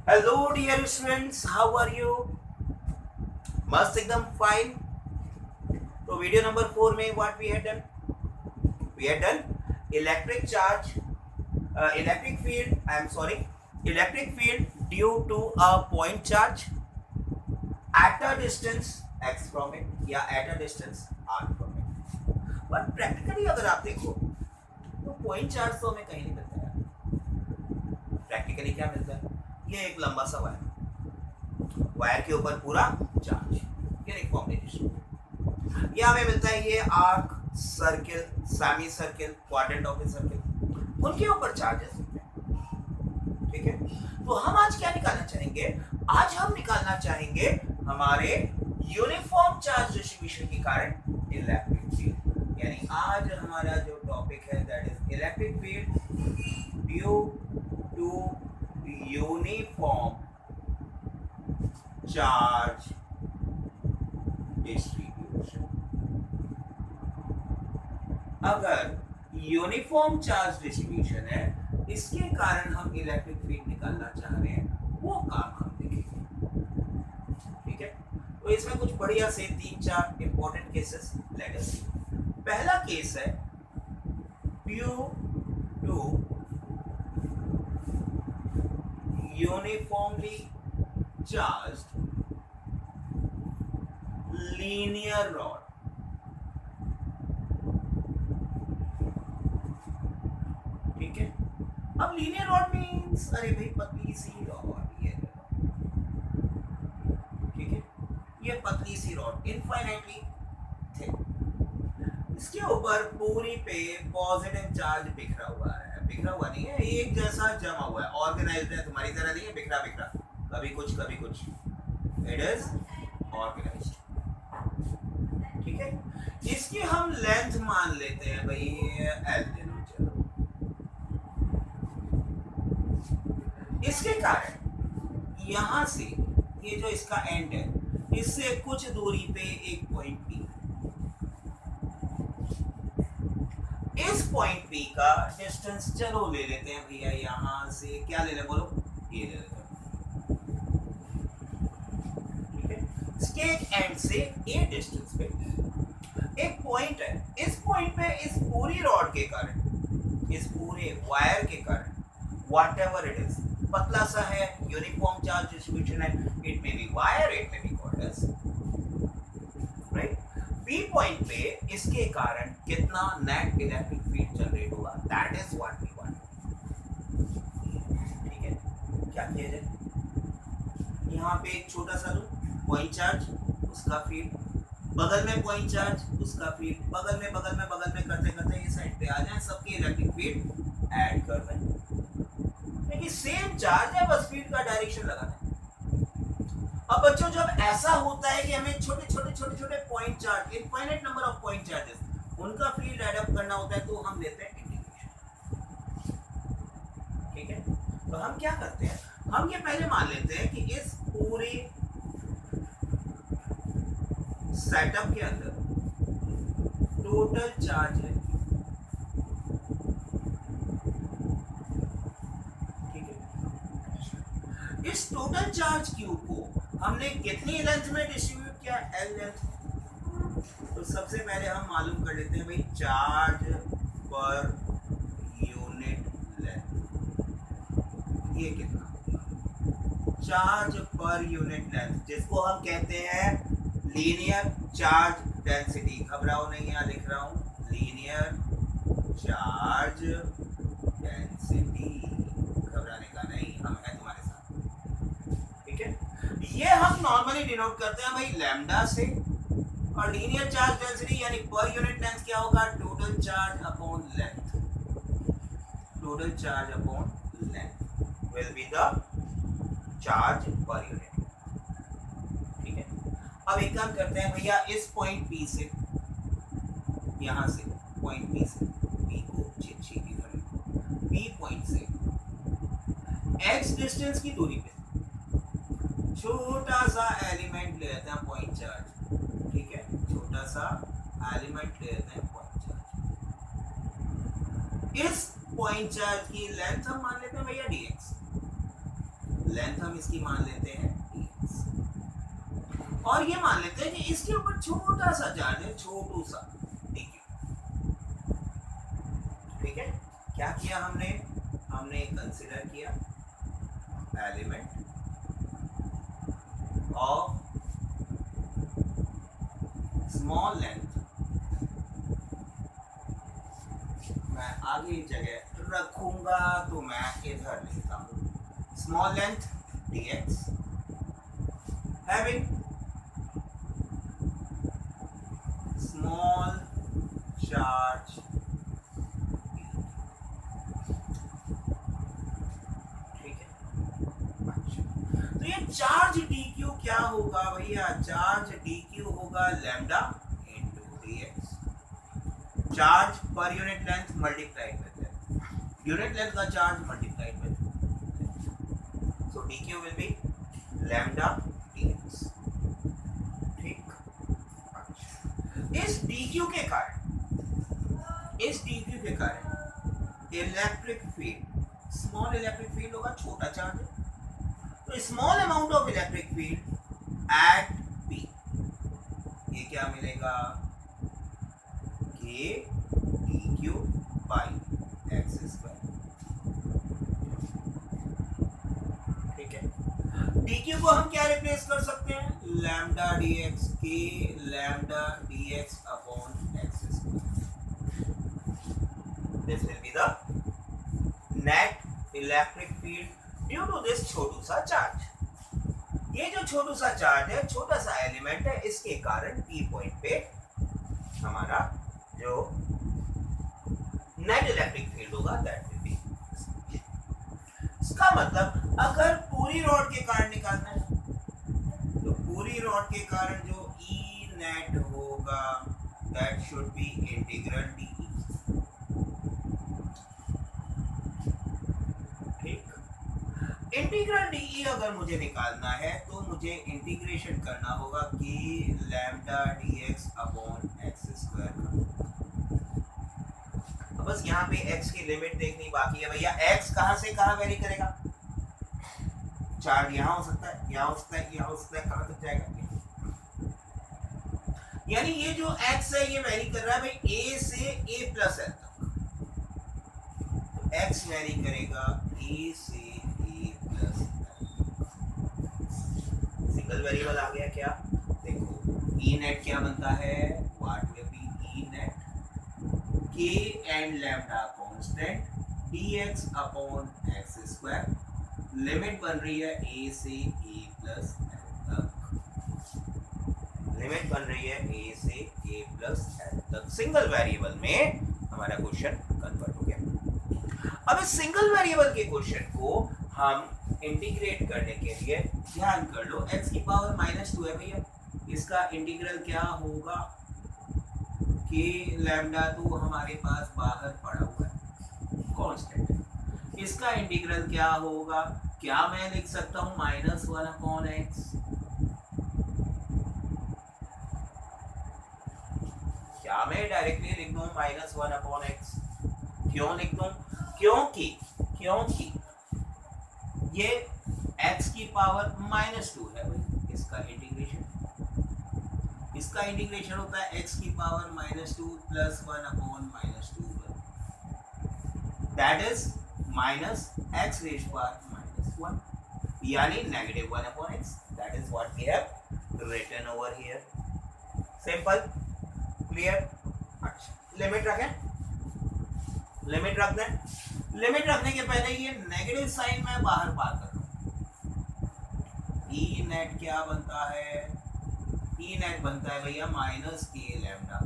Hello dear students, how are you? मस्त एकदम fine. तो वीडियो नंबर 4 में what we had done electric charge, electric field, I am sorry, electric field due to a point charge at a distance x from it या at a distance r from it. But practically अगर आप देखो तो point charge तो हमें कहीं नहीं मिलता है। प्रैक्टिकली क्या मिलता है? ये एक लंबा सा वायर, वायर के ऊपर पूरा चार्ज, यूनिफॉर्मली डिस्ट्रीब्यूटेड। ये हमें मिलता है, ये arc, circle, semi circle, quadrant of a circle, उनके ऊपर चार्जेस होते हैं। ठीक है, तो हम आज क्या निकालना चाहेंगे? आज हम निकालना चाहेंगे हमारे यूनिफॉर्म चार्ज डिस्ट्रीब्यूशन के कारण इलेक्ट्रिक फील्ड। यानी आज हमारा जो टॉपिक है that is electric field due to uniform charge distribution. अगर यूनिफॉर्म चार्ज डिस्ट्रीब्यूशन है, इसके कारण हम इलेक्ट्रिक फील्ड निकालना चाह रहे हैं, वो काम हम देखेंगे। ठीक है, तो इसमें कुछ बढ़िया से 3-4 important cases let us see. पहला केस है due to uniformly charged linear rod. ठीक है, अब लीनियर रॉड मींस अरे भाई पतली सी रॉड, ये ठीक है, ये पतली सी रॉड इनफाइनाइटली थिक, इसके ऊपर पूरी पे पॉजिटिव चार्ज बिखरा हुआ है। बिखरा हुआ नहीं है, एक जैसा जमा हुआ है, ऑर्गेनाइज्ड है, तुम्हारी तरह नहीं है बिखरा बिखरा, कभी कुछ कभी कुछ, इट इज ऑर्गेनाइज्ड। ठीक है, इसकी हम लेंथ मान लेते हैं भाई एल ले लो, चलो। इसके कारण यहां से ये जो इसका एंड है, इससे कुछ दूरी पे एक पॉइंट पी, इस पॉइंट पी का डिस्टेंस चलो ले लेते हैं भैया, यहां से क्या ले लें बोलो, ये ले लेते हैं। ठीक है, इसके एक एंड से ए डिस्टेंस पे एक पॉइंट है, इस पॉइंट पे इस पूरी रॉड के कारण, इस पूरे वायर के कारण, वॉट एवर इट इज, पतला सा है, यूनिफॉर्म चार्ज डिस्ट्रीब्यूशन है, it may be wire, it may be cords, right. B point पे इसके कारण कितना नेट इलेक्ट्रिक फील्ड जनरेट होगा, that is what we want. ठीक है, क्या किया जाए, यहाँ पे एक छोटा सा लूं, पॉइंट चार्ज, उसका फील्ड, बगल में पॉइंट चार्ज, उसका फील्ड, बगल में बगल में बगल में करते करते ये साइड पे आ जाए, सबके इलेक्ट्रिक फील्ड ऐड कर दें। देखिए सेम चार्ज है, बस फील्ड का डायरेक्शन लगाना है। अब बच्चों जब ऐसा होता है कि हमें छोटे छोटे छोटे छोटे point charge, infinite number of point charges, उनका फील्ड ऐड अप करना होता है, तो हम लेते हैं इंटीग्रेशन। ठीक है, तो हम क्या करते हैं, हम ये पहले मान लेते हैं कि इस पूरे सेटअप के अंदर टोटल चार्ज है। ठीक है, इस टोटल चार्ज क्यू को हमने कितनी लेंथ में डिस्ट्रीब्यूट किया, एल लेंथ। तो सबसे पहले हम मालूम कर लेते हैं भाई चार्ज पर यूनिट लेंथ, ये कितना, चार्ज पर यूनिट लेंथ, जिसको हम कहते हैं लीनियर चार्ज डेंसिटी। घबराओ नहीं, यहाँ लिख रहा हूं लीनियर चार्ज डेंसिटी, घबराने का नहीं, हम हैं तुम्हारे साथ। ठीक है, ये हम नॉर्मली डिनोट करते हैं भाई लैम्डा से, और लीनियर चार्ज डेंसिटी यानी पर यूनिट लेंथ क्या होगा, total charge upon length, total charge upon length will be the charge per unit. ठीक है, अब एक काम करते हैं भैया, इस पॉइंट पी से, यहां से पॉइंट पी से, पी को छीटी करें, पी पॉइंट से एक्स डिस्टेंस की दूरी पे छोटा सा एलिमेंट ले लेते हैं पॉइंट चार्ज। ठीक है, छोटा सा एलिमेंट ले लेते हैं पॉइंट चार्ज। इस पॉइंट चार्ज की लेंथ हम मान लेते हैं भैया dx, लेंथ हम और ये मान लेते हैं कि इसके ऊपर छोटा सा चार्ज है, छोटू सा, ठीक है। क्या किया हमने कंसिडर किया एलिमेंट ऑफ स्मॉल लेंथ, मैं आगे जगह रखूंगा तो मैं इधर लिखता हूं small length dx having small charge, ठीक है। तो ये चार्ज dq क्या होगा भैया, चार्ज dq होगा lambda into dx, charge per unit length multiplied with length, unit length का charge multiplied with, so dq will be lambda dx, ठीक। इस dq के कारण electric field, small electric field होगा, छोटा चार्ज है, तो small amount of electric field at p, ये क्या मिलेगा, k dq by x square, ठीक है। dq को हम क्या रिप्लेस कर सकते हैं, lambda dx, k lambda dx upon x square, this will be the net electric field due to this छोटू सा चार्ज। ये जो छोटू सा चार्ज है, छोटा सा एलिमेंट है, इसके कारण p पॉइंट पे हमारा जो नेट इलेक्ट्रिक फील्ड होगा दैट विल बी, इसका मतलब अगर पूरी रॉड के कारण निकालना है तो पूरी रॉड के कारण जो E नेट होगा that should be integral D, integral D अगर मुझे निकालना है तो मुझे इंटीग्रेशन करना होगा कि lambda dx upon x square का। तो बस यहाँ पे x की लिमिट देखनी बाकी है भैया, x कहाँ से कहाँ वेरी करेगा, चार्ज यहाँ हो सकता है, यहाँ हो सकता है, यहाँ हो सकता है, कहाँ तक जाएगा, यानी ये जो x है ये वेरी कर रहा है भाई a से a प्लस l तक, तो x वेरी करेगा a से सिंगल वेरिएबल आ गया क्या, देखो ई नेट क्या बनता है, what will be E net, k and lambda constant dx upon x square, limit बन रही है a से a प्लस l तक, लिमिट बन रही है a से a प्लस l तक, सिंगल वेरिएबल में हमारा क्वेश्चन कन्वर्ट हो गया। अब इस सिंगल वेरिएबल के क्वेश्चन को हम इंटीग्रेट करने के लिए ध्यान कर लो, x की पावर -2 है भैया, इसका इंटीग्रल क्या होगा, k लैम्डा तो हमारे पास बाहर पड़ा हुआ है कांस्टेंट, इसका इंटीग्रल क्या होगा, क्या मैं लिख सकता हूं -1 अपॉन x, क्या मैं डायरेक्टली लिख दूं -1 अपॉन x, क्यों लिख दूं, क्योंकि ये x की पावर -2 है भाई, इसका इंटीग्रेशन होता है x की power -2 plus 1 upon -2, that is minus x raise power -1, यानी -1 upon x, that is what we have written over here, simple, clear. अच्छा, लिमिट रखें, लिमिट रख दें, लिमिट रखने के पहले ये नेगेटिव साइन मैं बाहर पार कर दूं, ई नेट क्या बनता है, ई नेट बनता है भैया -k लैम्डा,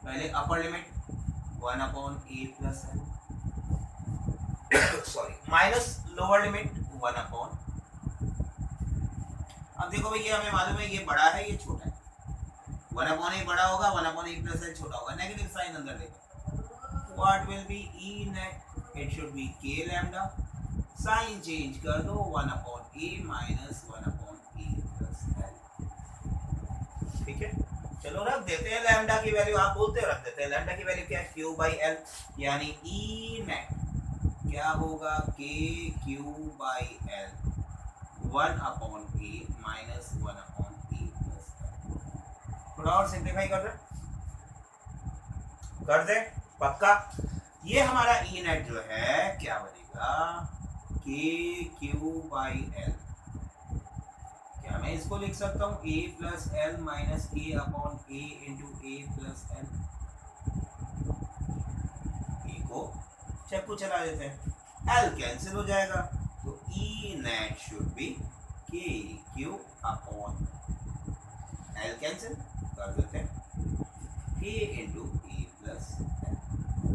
पहले upper limit 1 upon a plus l, sorry minus lower limit 1 upon, अब देखो भैया हमें मालूम है ये बड़ा है ये छोटा है, 1 अपॉन a बड़ा होगा, 1 अपॉन a प्लस l छोटा होगा, नेगेटिव साइन अंदर लेकर, what will be E net, it should be k lambda, sign change कर दो 1 upon a minus 1 upon a plus l, ठीक है। चलो रख देते हैं लैम्डा की वैल्यू, आप बोलते हो रख देते हैं, लैम्डा की वैल्यू क्या है q बाई l, यानी E net क्या होगा k q by l 1 upon A minus 1 upon A plus. थोड़ा और सिंप्लीफाई कर दे पक्का। ये हमारा ई नेट जो है क्या बनेगा, के क्यू बाई एल। क्या मैं इसको लिख सकता हूँ ए plus L minus A upon A into A plus L. ए को चक्कू चला देते हैं, एल कैंसिल हो जाएगा, तो E net should be K Q upon L cancel कर देते हैं, K into A plus L.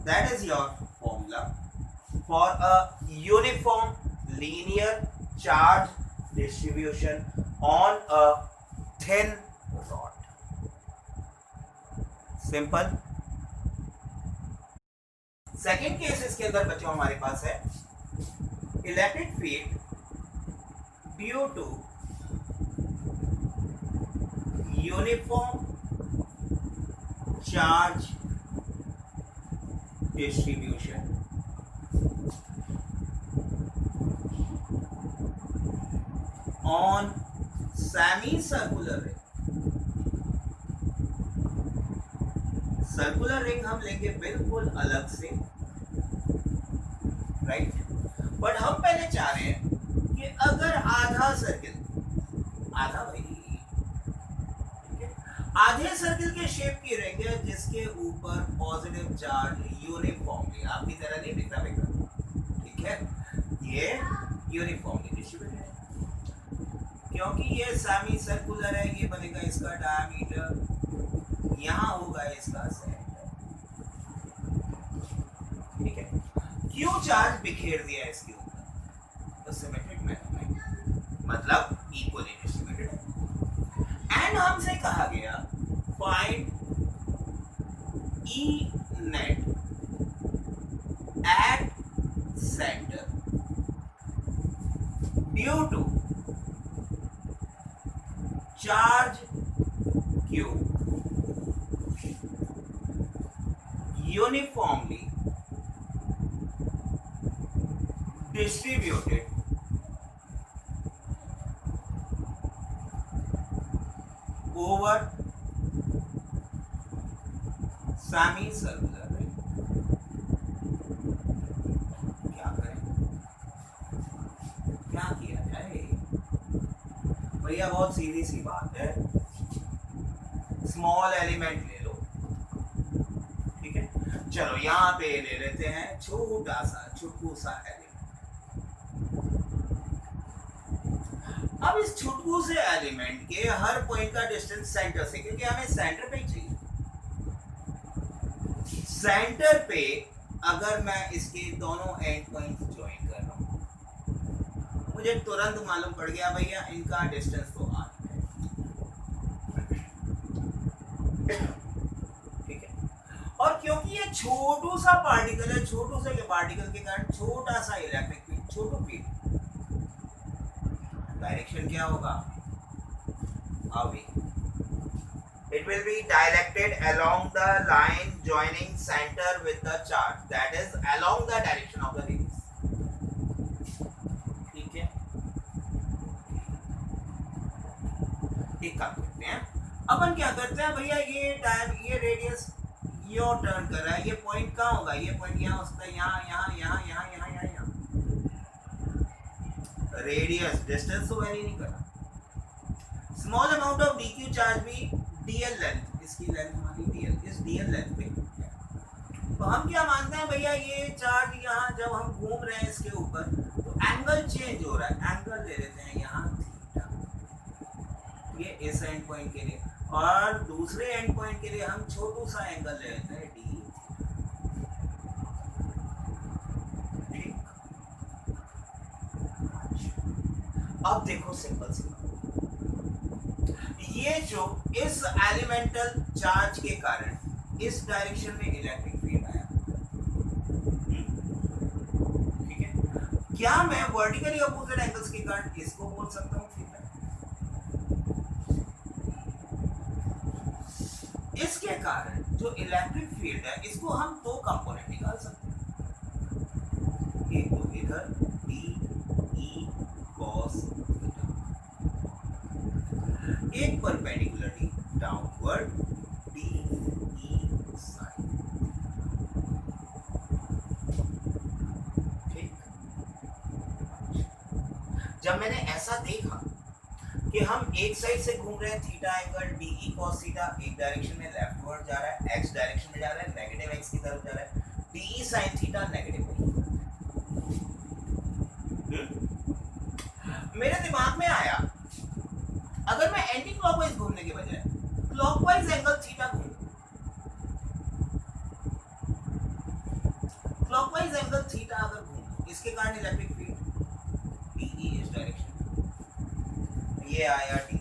That is your formula for a uniform linear charge distribution on a thin rod. Simple. Second case इसके अंदर बच्चों हमारे पास है electric field due to uniform charge distribution on semicircular ring. Circular ring हम लेंगे बिल्कुल अलग से, राइट। बट हम पहले चाह रहे हैं कि अगर आधा सर्किल, आधा भाई ठीक है, आधे सर्किल के शेप की रिंग है जिसके ऊपर पॉजिटिव चार्ज यूनिफॉर्मली, आपकी तरह नहीं दिखता बेटा, ठीक है, ये यूनिफॉर्मली डिस्ट्रीब्यूटेड है। क्योंकि ये सेमी सर्कुलर है, ये बनेगा इसका डायमीटर, यहाँ होगा इसका सेंटर, ठीक है। क्यों चार्ज बिखेर दिया इसके ऊपर, तो सिमेट्रिक मैथमेटिक्स मतलब इक्वली डिस्ट्रीब्यूटेड है। एंड हमसे कहा गया find E net at centre due to charge Q uniformly distributed over semi-circular ring। क्या करें, क्या किया जाए भैया, बहुत सीधी सी बात है, स्मॉल एलिमेंट ले लो, ठीक है। चलो यहाँ पे ले लेते हैं छोटा सा छुटकू सा एलिमेंट। अब इस छुटकू से एलिमेंट के हर पॉइंट का डिस्टेंस सेंटर से, क्योंकि हमें सेंटर पे चाहिए, सेंटर पे अगर मैं इसके दोनों एंड पॉइंट ज्वाइन कर रहा हूं, मुझे तुरंत मालूम पड़ गया भैया इनका डिस्टेंस तो आ है, ठीक है। और क्योंकि ये छोटू सा पार्टिकल है, छोटू से के पार्टिकल के कारण छोटा सा इलेक्ट्रिक फील्ड, छोटू फील्ड, डायरेक्शन क्या होगा, away, it will be directed along the line joining center with the charge, that is along the direction of the radius, ठीक है। एक काम करते हैं, अपन क्या करते हैं भैया, ये रेडियस यो टर्न कर रहा है, ये पॉइंट कहाँ होगा, ये पॉइंट यहाँ हो सकता है, यहाँ यहाँ यहाँ यहाँ यहाँ यहाँ यहाँ, रेडियस डिस्टेंस तो वैरी नहीं करना। Small amount of dq charge भी dl लेंथ, इसकी लेंथ हमारी dl, इस dl लेंथ पे, तो हम क्या मानते हैं भैया, ये चार्ज यहाँ जब हम घूम रहे हैं इसके ऊपर तो एंगल चेंज हो रहा है, एंगल ले लेते हैं यहाँ थीटा, ये इस एंड पॉइंट के लिए, और दूसरे एंड पॉइंट के लिए हम छोटू सा एंगल ले लेते हैं डी, ठीक। अब देखो सिंपल सी, ये जो इस एलिमेंटल चार्ज के कारण इस डायरेक्शन में इलेक्ट्रिक फील्ड आया, ठीक है। क्या मैं वर्टिकली अपोजिट एंगल्स के कारण इसको बोल सकता हूँ थीटा, इसके कारण जो इलेक्ट्रिक फील्ड है इसको हम दो कंपोनेंट निकाल सकते हैं, एक तो इधर डी ई कॉस थीटा, जब मैंने ऐसा देखा कि हम एक साइड से घूम रहे हैं, theta angle D E cos theta एक डायरेक्शन में लेफ्टवर्ड जा रहा है, एक्स डायरेक्शन में जा रहा है, नेगेटिव एक्स की तरफ जा रहा है, D E sine theta negative. मेरे दिमाग में आया अगर मैं एंटी क्लॉकवाइज घूमने के बजाय क्लॉकवाइज एंगल थीटा घूमूं, क्लॉकवाइज एंगल थीटा अगर घूमूं, इसके कारण इलेक्ट्रिक फील्ड डी ई इस डायरेक्शन, ये आया डी,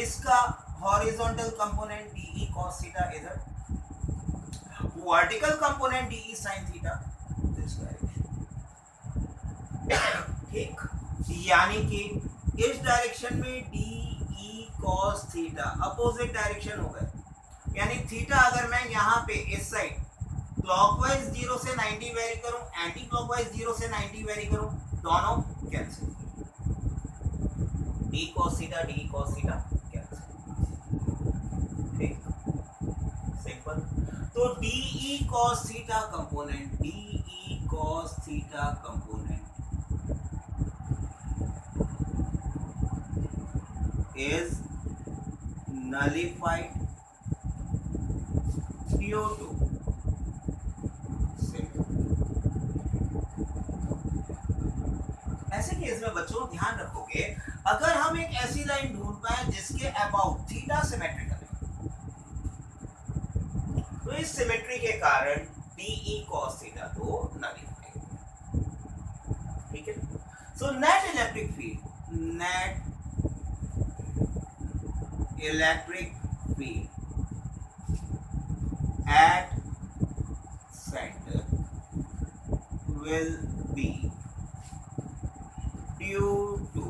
इसका हॉरिजॉन्टल कंपोनेंट डी ई कॉस थीटा इधर, vertical component d E sine theta this direction. ठीक, यानी कि इस डायरेक्शन में डी ई कॉस थीटा अपोजिट डायरेक्शन हो गए, यानी थीटा अगर मैं यहाँ पे इस साइड क्लॉकवाइज 0 से 90 वेरी करूं, एंटी क्लॉकवाइज 0 से 90 वेरी करूं, दोनों cancel, D cos theta cancel. ठीक, सिंपल। तो D e cos theta component, d e cos theta component is nullified due to ऐसे केस में बच्चों ध्यान रखोगे, अगर हम एक ऐसी लाइन ढूंढ पाए जिसके अबाउट थीटा सिमेट्रिकल है, तो इस सिमेट्री के कारण डी ई cos थीटा तो नलिफाइड। ठीक है, so net electric field, net electric field at center will be due to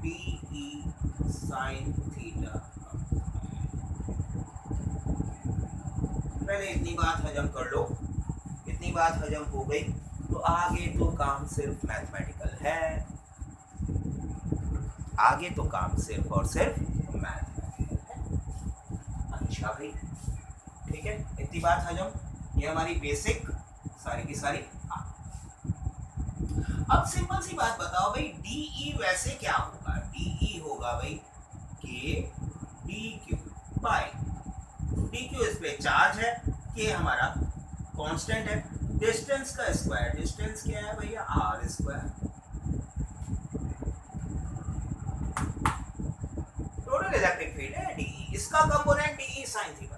DE sin theta। पहले इतनी बात हजम कर लो, इतनी बात हजम हो गई तो आगे तो काम सिर्फ मैथमेटिकल है, आगे तो काम सिर्फ और सिर्फ मैथमेटिकल है। अच्छा भाई, ठीक है, इतनी बात हजम, ये हमारी बेसिक सारी की सारी। अब सिंपल सी बात बताओ भाई, डीई वैसे क्या होगा, डीई होगा भाई K D Q by D Q, इस पे चार्ज है, के हमारा कांस्टेंट है, डिस्टेंस का स्क्वायर, डिस्टेंस क्या है भैया R square, total electric field है डीई, इसका कंपोनेंट डीई साइन थीटा।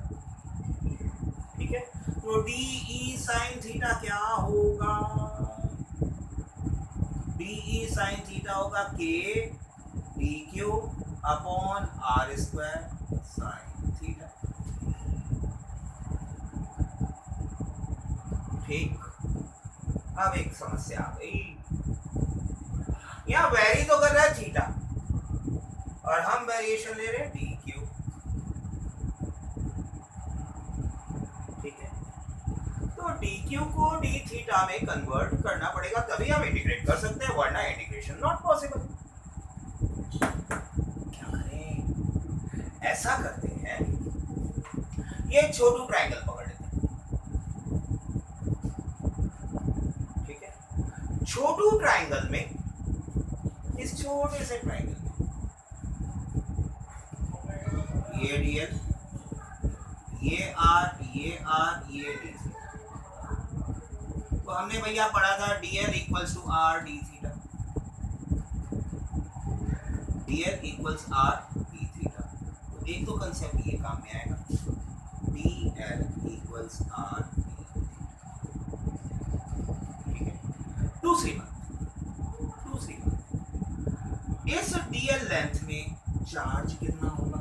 ठीक है, तो डीई साइन थीटा क्या होगा, डीई साइन थीटा होगा K D Q upon are square sine theta. ठीक, अब एक समस्या आ गई, यहां वेरी तो कर रहा है थीटा और हम वेरिएशन ले रहे हैं डी क्यू। ठीक है, तो डी क्यू को डी थीटा में कन्वर्ट करना पड़ेगा, तभी हम इंटीग्रेट कर सकते हैं, वरना इंटीग्रेशन नॉट पॉसिबल। क्या करें, ऐसा करते हैं, ये छोटू ट्रायंगल पकड़ लेते हैं। ठीक है, छोटू ट्रायंगल में, इस छोटे से ट्रायंगल में ये डीएल, ये आर, ये आर, ये डी, तो हमने भैया पढ़ा था dl equals to R D theta, dl equals R D theta, तो एक तो कंसेप्ट ये काम में आएगा, dl equals R D theta. ठीक है, दूसरी बात, इस dl लेंथ में चार्ज कितना होगा,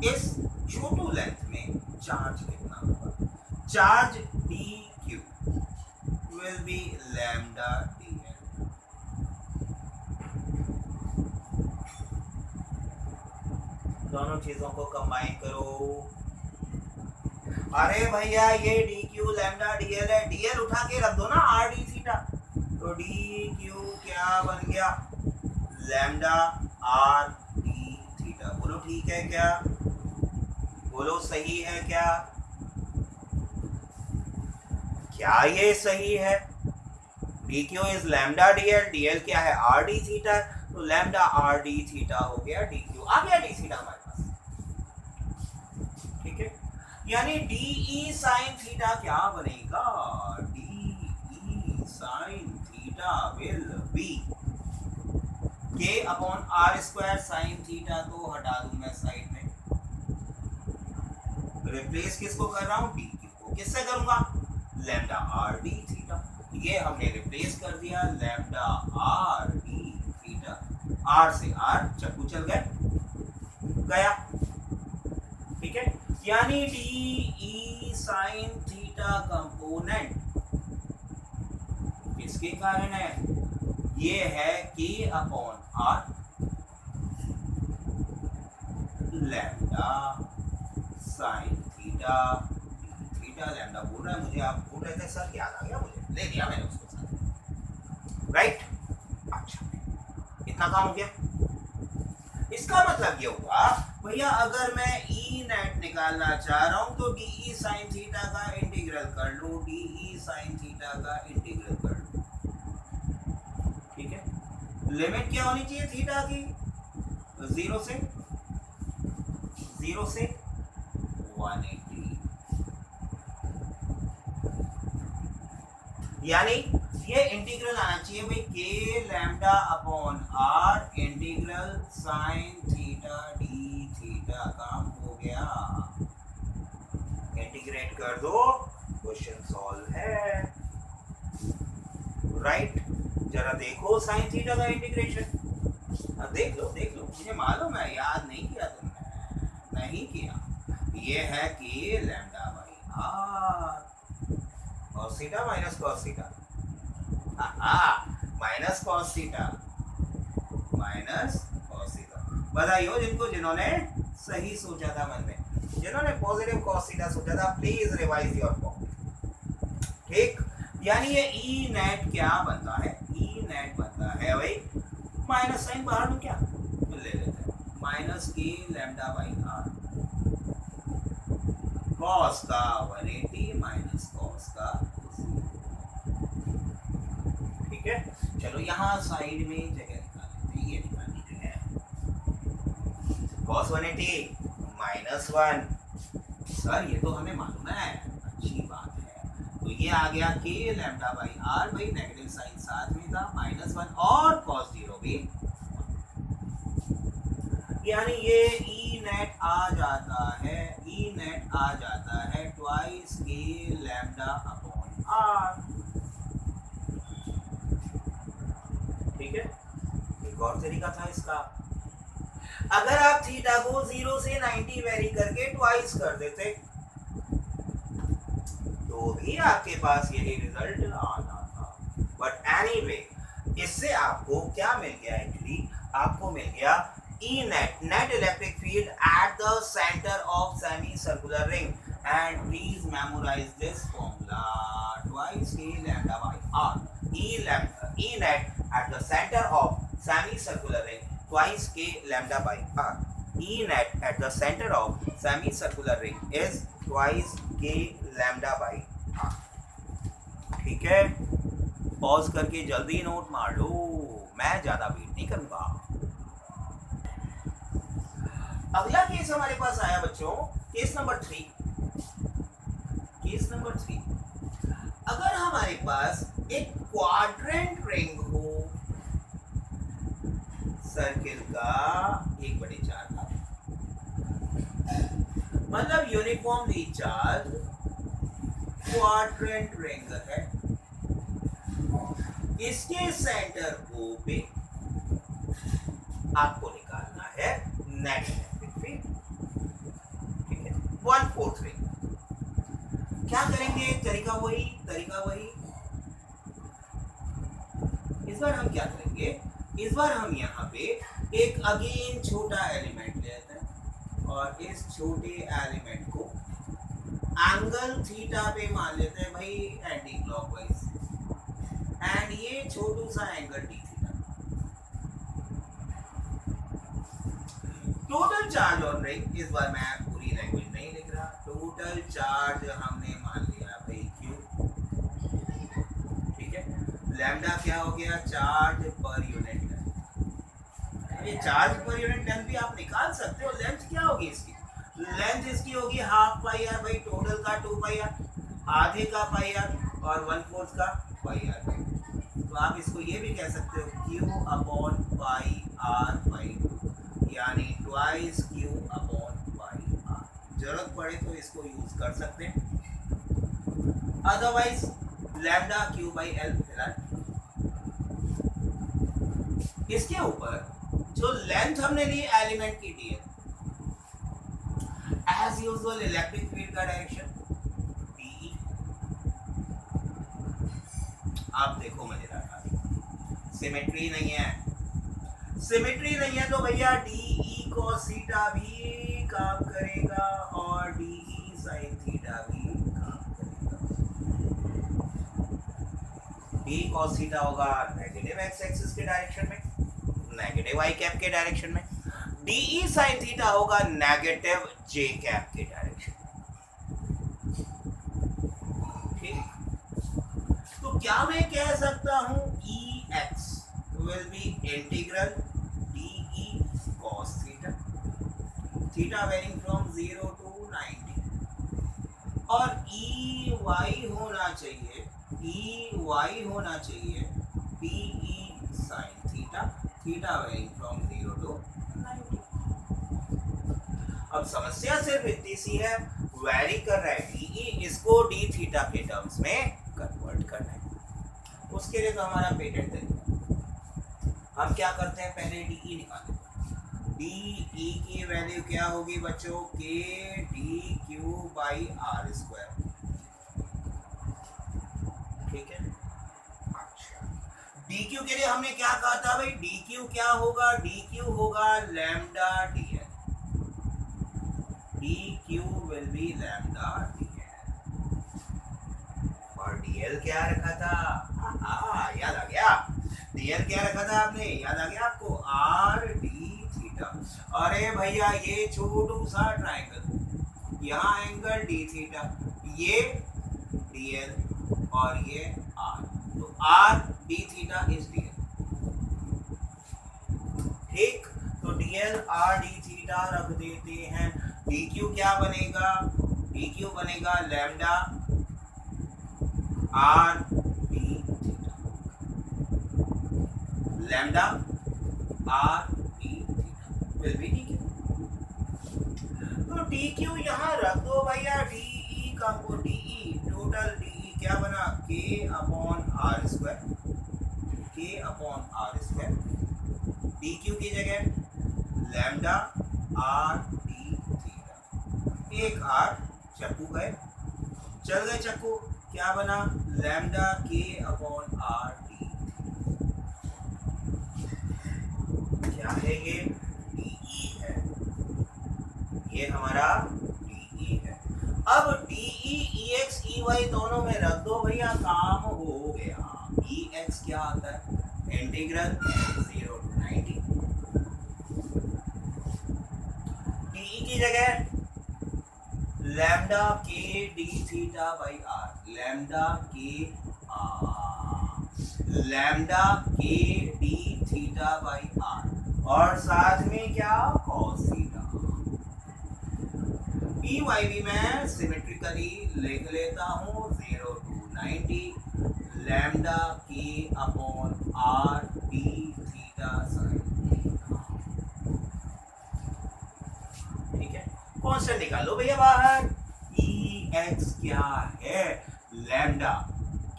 इस छोटू लेंथ में चार्ज कितना होगा, charge D Q will be lambda D L. दोनों चीजों को कंबाइन करो। अरे भैया ये D Q lambda D L है, डी एल उठा के रख दो ना आर डी थीटा, तो डी क्यू क्या बन गया, लैम्डा आर डी थीटा। बोलो ठीक है क्या, बोलो सही है क्या, क्या ये सही है? D Q is lambda DL, DL क्या है आर डी थीटा, तो लैम्डा आर डी थीटा हो गया डी क्यू, आ गया डी थीटा हमारे पास। ठीक है, यानी डी ई साइन थीटा क्या बनेगा, d E sine theta will be k upon are square sine theta, तो हटा दूं मैं साइड में, रिप्लेस किसको कर रहा हूं, डी क्यू को, किससे करूंगा, लैम्डा आर डी थीटा, ये हमने रिप्लेस कर दिया lambda R D theta, R से आर चक्कू चल गया। ठीक है, यानी डी ई साइन थीटा कंपोनेंट किसके कारण है, ये है K upon R lambda sine theta, theta lambda बोल रहा है मुझे, आप बोल रहे थे सर याद आ गया मुझे, ले लिया मैंने उसको साथ, राइट। अच्छा, इतना काम हो गया। इसका मतलब ये हुआ भैया अगर मैं ई नेट निकालना चाह रहा हूं तो डी ई साइन थीटा का इंटीग्रल कर लूं, डी ई साइन थीटा का इंटीग्रल कर लूं। ठीक है, लिमिट क्या होनी चाहिए थीटा की, 0 से 180, यानी ये इंटीग्रल आना चाहिए भाई K lambda upon R integral sine theta D theta, काम हो गया, इंटीग्रेट कर दो, क्वेश्चन सॉल्व है, राइट। जरा देखो साइन थीटा का इंटीग्रेशन, देख लो मुझे मालूम है याद नहीं किया तुमने, नहीं किया, ये है कि lambda by R cos theta minus cos theta, minus cos theta minus cos theta, बधाई हो जिन्होंने सही सोचा था मन में, जिन्होंने पॉजिटिव cos थीटा सोचा था, प्लीज रिवाइज योर फॉर्म। ठीक, यानी ये ई नेट क्या बनता है, ई नेट बनता है भाई, माइनस साइन बाहर में क्या ले लेते हैं, माइनस के लैम्डा बाई आर cos का 180 माइनस cos का 0। ठीक है, चलो यहाँ साइड में जगह निकाल लेते हैं, ये निकालनी है cos 180 माइनस 1, सर ये तो हमें मालूम है, अच्छी बात है, तो ये आ गया के लैम्डा बाई आर, भाई नेगेटिव साइन साथ में था, माइनस 1 और cos 0 भी, यानी ये ई नेट आ जाता है, ई नेट आ जाता है twice K lambda upon are. ठीक है, एक और तरीका था इसका, अगर आप थीटा को 0 से 90 वेरी करके ट्वाइस कर देते तो भी आपके पास यही रिजल्ट आना था, बट एनीवे इससे आपको क्या मिल गया, एक्चुअली आपको मिल गया E net electric field at the center of semicircular ring, and please memorize this formula, twice K lambda by R, E net at the center of semicircular ring, twice K lambda by R, E net at the center of semicircular ring is twice K lambda by R। ठीक है, pause करके जल्दी note मार लो, मैं ज्यादा wait नहीं करूंगा। अगला केस हमारे पास आया बच्चों, केस नंबर 3। केस नंबर 3, अगर हमारे पास एक क्वाड्रेंट रिंग हो सर्किल का 1/4 का, मतलब यूनिफॉर्मली चार्ज क्वाड्रेंट रिंग है, इसके सेंटर O पे आपको निकालना है नेट इलेक्ट्रिक फील्ड। ठीक है, 1/4 रिंग, क्या करेंगे, तरीका वही। इस बार हम क्या करेंगे, इस बार हम यहाँ पे एक अगेन छोटा एलिमेंट लेते हैं और इस छोटे एलिमेंट को एंगल थीटा पे मान लेते हैं भाई, एंटी क्लॉकवाइज, एंड ये छोटू सा angle D theta. Total charge on ring, इस बार मैं पूरी लैंग्वेज नहीं लिख रहा, टोटल चार्ज हमने मान लिया भाई Q। ठीक है, लैम्डा क्या हो गया, चार्ज पर यूनिट लेंथ। ये चार्ज पर यूनिट लेंथ भी आप निकाल सकते हो। लेंथ क्या होगी इसकी, लेंथ इसकी होगी हाफ पाई आर भाई, टोटल का 2 पाई आर, आधे का पाई आर और 1/4 का पाई आर। तो आप इसको ये भी कह सकते हो Q upon pi R by 2, यानी twice Q upon pi R. जरूरत पड़े तो इसको यूज कर सकते हैं, otherwise lambda Q by L फिलहाल। इसके ऊपर जो लेंथ हमने ली एलिमेंट की डी है, एज यूजुअल इलेक्ट्रिक फील्ड का डायरेक्शन डी। आप देखो मजेदार बात, सिमेट्री नहीं है, सिमेट्री नहीं है तो भैया डी ई cos थीटा भी काम करेगा और डी ई sin थीटा भी काम करेगा। डी cos थीटा होगा नेगेटिव एक्स एक्सिस के डायरेक्शन में, नेगेटिव आई कैप के डायरेक्शन में, डी ई sin थीटा होगा नेगेटिव जे कैप के डायरेक्शन। तो क्या मैं कह सकता हूं e x will be integral d e cos theta, theta varying from 0 to 90, और ई वाई होना चाहिए, ई वाई होना चाहिए D E sin theta, theta varying from 0 to 90। अब समस्या सिर्फ इतनी सी है, वेरी कर रहा है डी ई, इसको डी थीटा के टर्म्स में कन्वर्ट करना है। उसके लिए तो हमारा पेटेंट तरीका, हम क्या करते हैं, पहले डी ई निकालते हैं। डी ई की वैल्यू क्या होगी बच्चों, K D Q by R square, ठीक है। अच्छा, डी क्यू के लिए हमने क्या कहा था भाई, डी क्यू क्या होगा, डी क्यू होगा lambda D L, D Q will be lambda D L, और डी एल क्या रखा था, याद आ गया, डीएल क्या रखा था आपने, याद आ गया आपको, आर डी थीटा। अरे भैया ये छोटू सा ट्रायंगल, यहाँ एंगल डी थीटा, ये डीएल और ये आर, तो are D theta is DL, ठीक। तो डीएल आर डी थीटा रख देते हैं। डी क्यू क्या बनेगा, डी क्यू बनेगा lambda R D theta, lambda R D theta will be D Q. तो डी क्यू यहाँ रख दो भैया, डी ई का को D E, total D E क्या बना, K upon are square, K upon are square, D Q की जगह लैम्डा आर डी थीटा, एक आर चक्कू गए, चल गए चक्कू, क्या बना, lambda K upon R D, क्या है ये, डीई है, ये हमारा डीई है। अब डीई ई एक्स ई वाई दोनों में रख दो भैया, काम हो गया। ई एक्स क्या आता है, इंटीग्रल 0 to 90, डीई की जगह lambda K D theta by R, lambda K lambda K D theta by R, और साथ में क्या, cos थीटा। ई वाई भी मैं सिमेट्रिकली लिख लेता हूँ, 0 to 90, lambda K upon are D theta sine, ठीक है। कांस्टेंट निकालो भैया बाहर, ई एक्स क्या है, lambda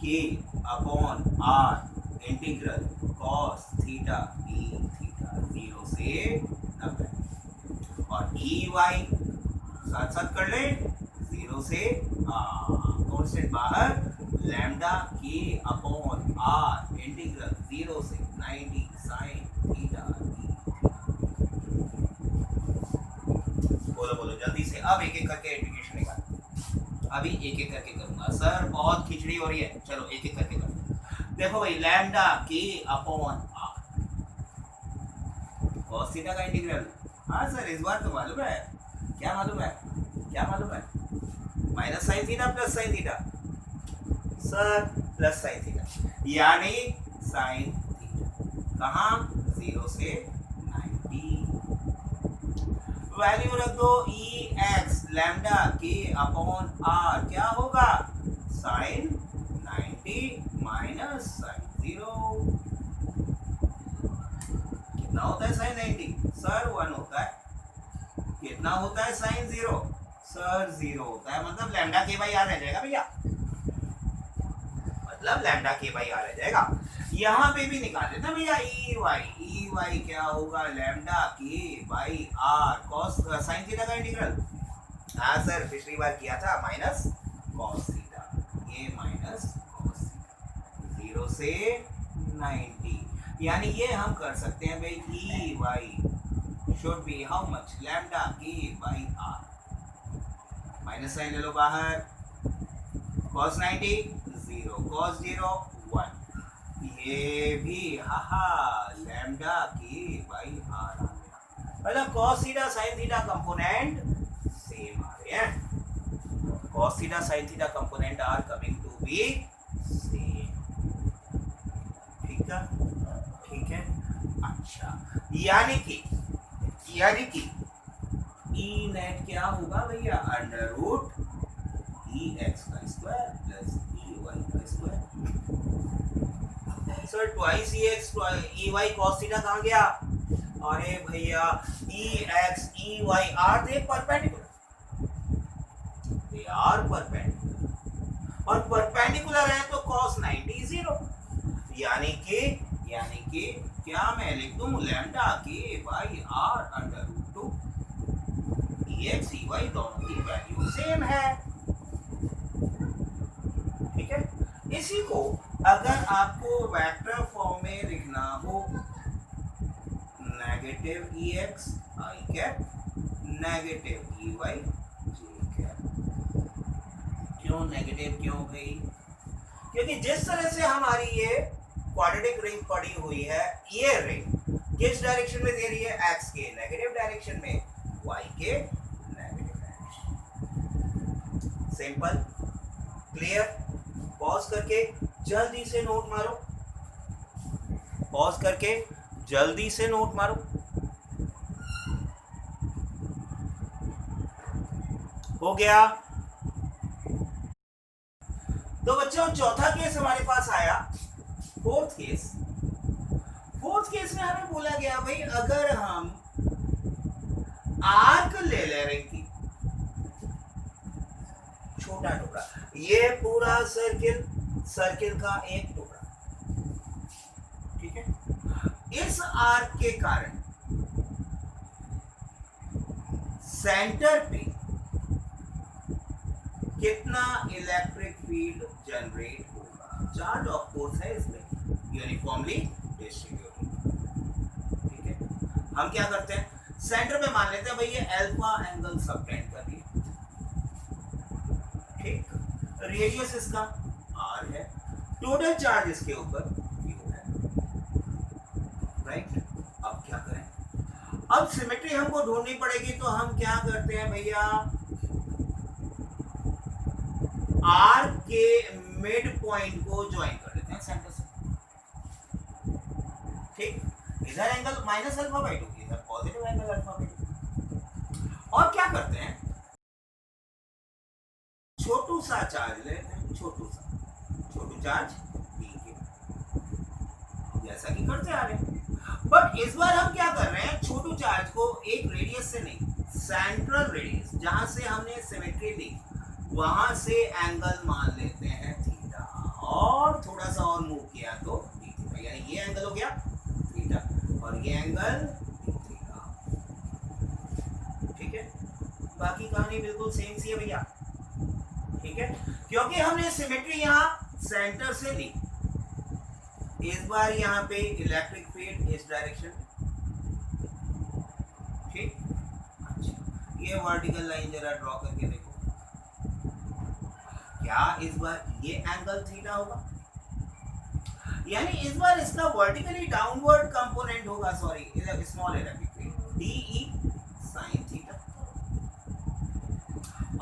K upon R integral cos theta D theta 0 से 90, और ई वाई साथ साथ कर ले, 0 से कांस्टेंट बाहर, lambda K upon R integral 0 से 90 साइन थीटा डी। बोलो बोलो जल्दी से, अब एक एक करके इंटीग्रेशन निकाल, अभी एक एक करके करूंगा सर, बहुत खिचड़ी हो रही है, चलो एक एक करके करूंगा। देखो भाई, lambda K upon are, cos theta का इंटीग्रल, हाँ सर इस बार तो मालूम है, क्या मालूम है, क्या मालूम है, minus sine theta plus sine theta, sir plus sine theta, यानी साइन कहाँ 0 से 90। वैल्यू रख दो ई x lambda K upon are क्या होगा साइन 90 माइनस साइन 0। कितना होता है साइन 90 सर 1 होता है। कितना होता है साइन 0 सर 0 होता है। मतलब लैम्डा के बाई आर रह जाएगा भैया, मतलब लैम्डा के बाई आर रह जाएगा। यहाँ पे भी निकाल देते भैया ई वाई क्या होगा lambda K by R cos sine theta का इंटीग्रल। हाँ सर पिछली बार किया था माइनस कॉस थीटा, ये माइनस कॉस थीटा 0 से 90। यानी ये हम कर सकते हैं भाई E why should be how much lambda K by are. Minus sign ले लो बाहर, cos 90 0 cos 0 1। ये भी लैम्डा के बाई आर आ गया। मतलब cos theta sin theta component same आ रहे हैं। cos theta sin theta component are coming to be same. ठीक है ठीक है। अच्छा यानी कि ई नेट क्या होगा भैया अंडर रूट ई एक्स का स्क्वायर प्लस ई वाई का square. Sir twice e x ई वाई कॉस थीटा कहाँ गया? अरे भैया e x E y are they perpendicular, they are perpendicular और परपेंडिकुलर है तो cos 90 0। यानी कि क्या मैं लिख दूं lambda K by R under root 2 E x E Y दोनों की वैल्यू सेम है। ठीक है। इसी को अगर आपको वेक्टर फॉर्म में लिखना हो नेगेटिव ई एक्स आई कैप नेगेटिव ई वाई जे कैप। क्यों नेगेटिव क्यों भाई? क्योंकि जिस तरह से हमारी ये क्वाड्रेटिक रिंग पड़ी हुई है, ये रिंग किस डायरेक्शन में दे रही है? एक्स के नेगेटिव डायरेक्शन में, वाई के negative direction. Simple clear. Pause करके जल्दी से नोट मारो, पॉज करके जल्दी से नोट मारो। हो गया? तो बच्चों चौथा केस हमारे पास आया। फोर्थ केस में हमें बोला गया भाई अगर हम आर्क ले ले रिंग की छोटा टुकड़ा, ये पूरा सर्किल का एक टुकड़ा, ठीक है। इस आर्क के कारण सेंटर पे कितना इलेक्ट्रिक फील्ड जनरेट होगा? चार्ज ऑफ कोर्स है इसमें यूनिफॉर्मली डिस्ट्रीब्यूटेड। ठीक है। हम क्या करते हैं सेंटर पे मान लेते हैं भाई ये अल्फा एंगल सबटेंड कर रही है, ठीक। रेडियस इसका r है, टोटल चार्ज इसके ऊपर q है, राइट। अब क्या करें? अब सिमेट्री हमको ढूंढनी पड़ेगी, तो हम क्या करते हैं भैया r के मिड पॉइंट को ज्वाइन कर लेते हैं सेंटर से, ठीक। इधर एंगल माइनस अल्फा बाई 2, इधर पॉजिटिव एंगल अल्फा बाई 2। और क्या करते हैं छोटू सा चार्ज लेते हैं, छोटू चार्ज b के, जैसा कि करते आ रहे हैं। बट इस बार हम क्या कर रहे हैं छोटू चार्ज को एक रेडियस से नहीं, सेंट्रल रेडियस जहां से हमने सिमेट्री ली वहां से एंगल मान लेते हैं थीटा, और थोड़ा सा और मूव किया तो d थीटा, यानी ये एंगल हो गया थीटा और ये एंगल थीटा। ठीक है। बाकी कहानी बिल्कुल सेम सी है भैया, ठीक है। क्योंकि हमने सिमेट्री यहाँ सेंटर से ली, इस बार यहाँ पे इलेक्ट्रिक फील्ड इस डायरेक्शन में, ठीक। अच्छा ये वर्टिकल लाइन जरा ड्रॉ करके देखो, क्या इस बार ये एंगल थीटा होगा? यानी इस बार इसका वर्टिकली डाउनवर्ड कंपोनेंट होगा, sorry small electric field DE sine theta.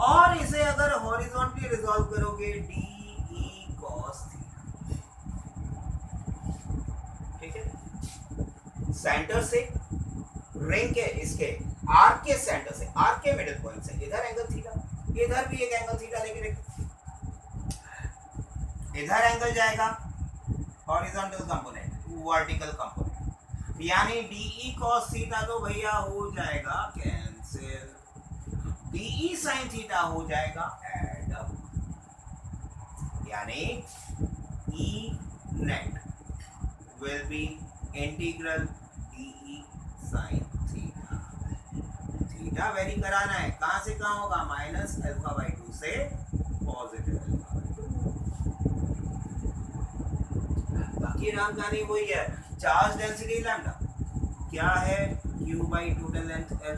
और इसे अगर हॉरिजॉन्टली रिजॉल्व करोगे डी ई कॉस थीटा। सेंटर से रिंग के इसके आर्क के सेंटर से, आर्क के मिडिल पॉइंट से इधर एंगल थीटा, इधर भी एक एंगल थीटा लेके इधर एंगल जाएगा हॉरिजॉन्टल कंपोनेंट, वर्टिकल कंपोनेंट, यानी DE cos थीटा तो भैया हो जाएगा कैंसिल, DE sin थीटा हो जाएगा ऐड, यानी E net will be integral DE sin theta. Theta very कराना है, कहां से कहां होगा, माइनस अल्फा बाई 2 से पॉजिटिव अल्फा बाई 2। बाकी जानकारी वही है, चार्ज डेंसिटी लैम्डा क्या है, Q by total length L,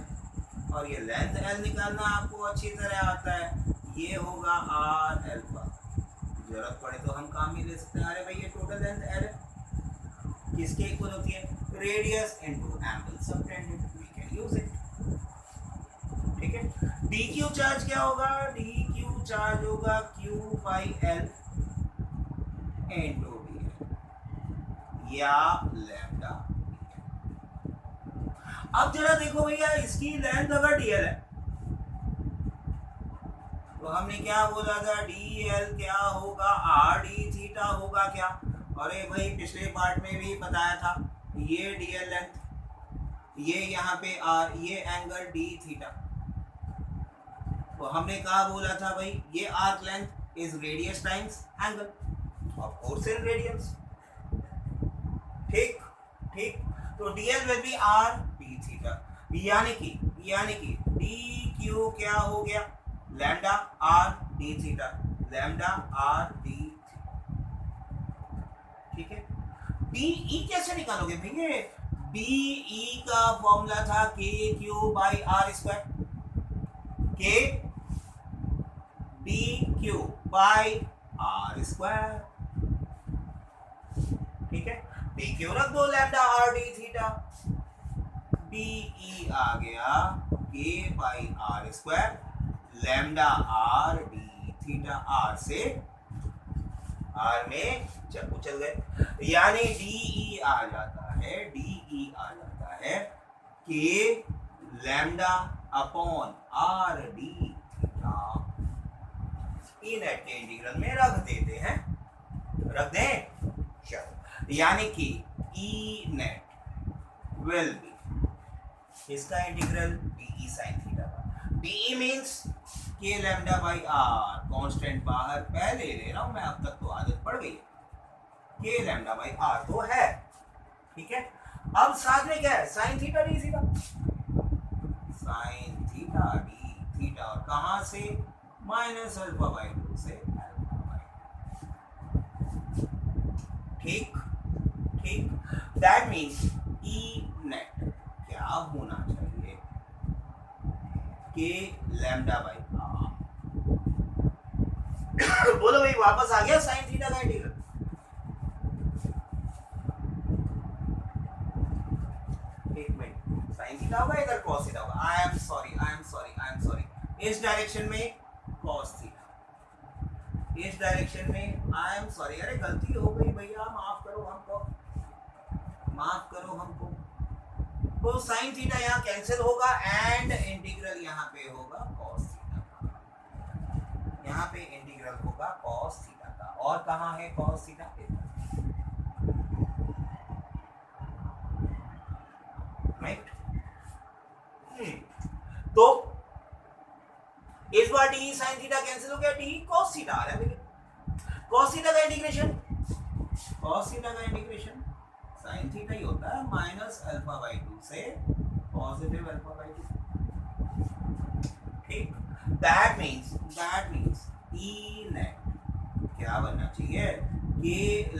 और ये लेंथ L निकालना आपको अच्छी तरह आता है, ये होगा R अल्फा, जरूरत पड़े तो हम काम ही ले सकते हैं। अरे भाई ये टोटल लेंथ L है, किसके इक्वल होती है, radius into angle subtended, we can use it. ठीक है, dq चार्ज क्या होगा, dq चार्ज होगा Q by L into dl या लैम्डा। अब जरा देखो भैया, इसकी लेंथ अगर dl है तो हमने क्या बोला था, dl क्या होगा, r d थीटा होगा क्या, अरे भाई पिछले पार्ट में भी बताया था, ये dl लेंथ, ये यहाँ पे r, ये एंगल d थीटा, तो हमने कहा बोला था भाई ये arc length is radius times angle, of course in radiance. ठीक ठीक, तो dl will be r d theta, यानी कि dq क्या हो गया, lambda r d theta, lambda r d theta. ठीक है, de कैसे निकालोगे भैया, de का फॉर्मूला था kq by r square, k dq by r square. ठीक है, dq रख दो, lambda r d theta, de आ गया k by r square, lambda r d theta, r से r में चक्कू चल गए, यानी de आ जाता है k lambda upon r d theta, e net के इंटीग्रल में रख देते हैं, रख दें, चलो, यानी कि ई नेट विल बी, इसका इंटीग्रल de sin थीटा का, de means k lambda by r, constant बाहर पहले ले रहा हूं मैं, अब तक तो आदत पड़ गई है, k लैम्डा बाई r तो है। ठीक है, अब साथ में क्या है, sin theta d theta, sin theta d theta, और कहां से, माइनस अल्फा बाई 2 से अल्फा बाई। ठीक ठीक, दैट मींस ई नेट क्या होना चाहिए, k लैम्डा बाई r। बोलो भाई, वापस आ गया sin थीटा का इंटीग्रल, एक मिनट, sin थीटा होगा इधर cos थीटा होगा, आई एम सॉरी, इस डायरेक्शन में cos थीटा, इस डायरेक्शन में आई एम सॉरी, अरे गलती हो गई भैया, माफ करो हमको। तो sin थीटा यहाँ कैंसिल होगा एंड इंटीग्रल यहाँ पे होगा cos थीटा का, यहाँ पे इंटीग्रल होगा cos थीटा का, और कहाँ है cos थीटा, राइट। तो इस बार डी sin थीटा कैंसिल हो गया, डी cos थीटा आ रहा है भैया, cos थीटा का इंटीग्रेशन sin थीटा ही होता है, माइनस अल्फा बाई 2 से पॉजिटिव अल्फा बाई 2। ठीक, दैट मींस ई नेट क्या बनना चाहिए, k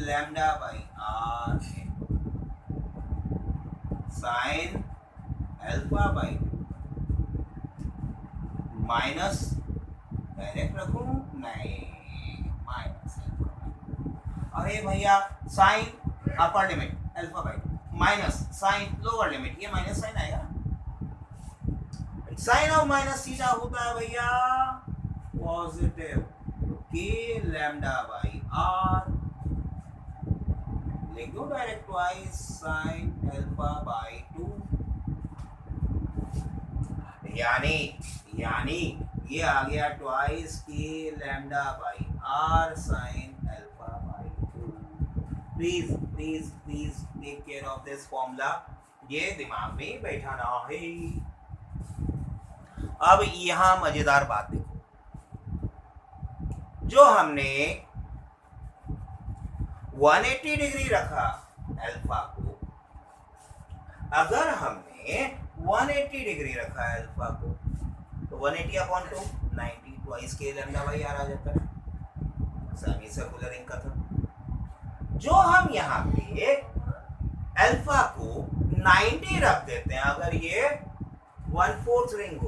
lambda by r sin alpha by minus, direct रखूं, नहीं, माइनस अल्फा, अरे भैया sine upper limit alpha by minus sine lower limit, ये माइनस साइन आएगा, साइन ऑफ माइनस थीटा होता है भैया positive, k lambda by r लिख दो direct twice sine alpha by 2, यानी यानी ये आ गया twice K lambda by R sine alpha by 2। Please please please take care of this formula, ये दिमाग में बैठाना है। अब यहां मजेदार बात देखो, जो हमने 180 डिग्री रखा अल्फा को, अगर हमने 180 डिग्री रखा अल्फा को तो 180 upon 2 90 twice K lambda by are आ जाता है, सेमी सर्कुलर रिंग का था। जो हम यहाँ पे अल्फा को 90 रख देते हैं, अगर ये 1/4 रिंग हो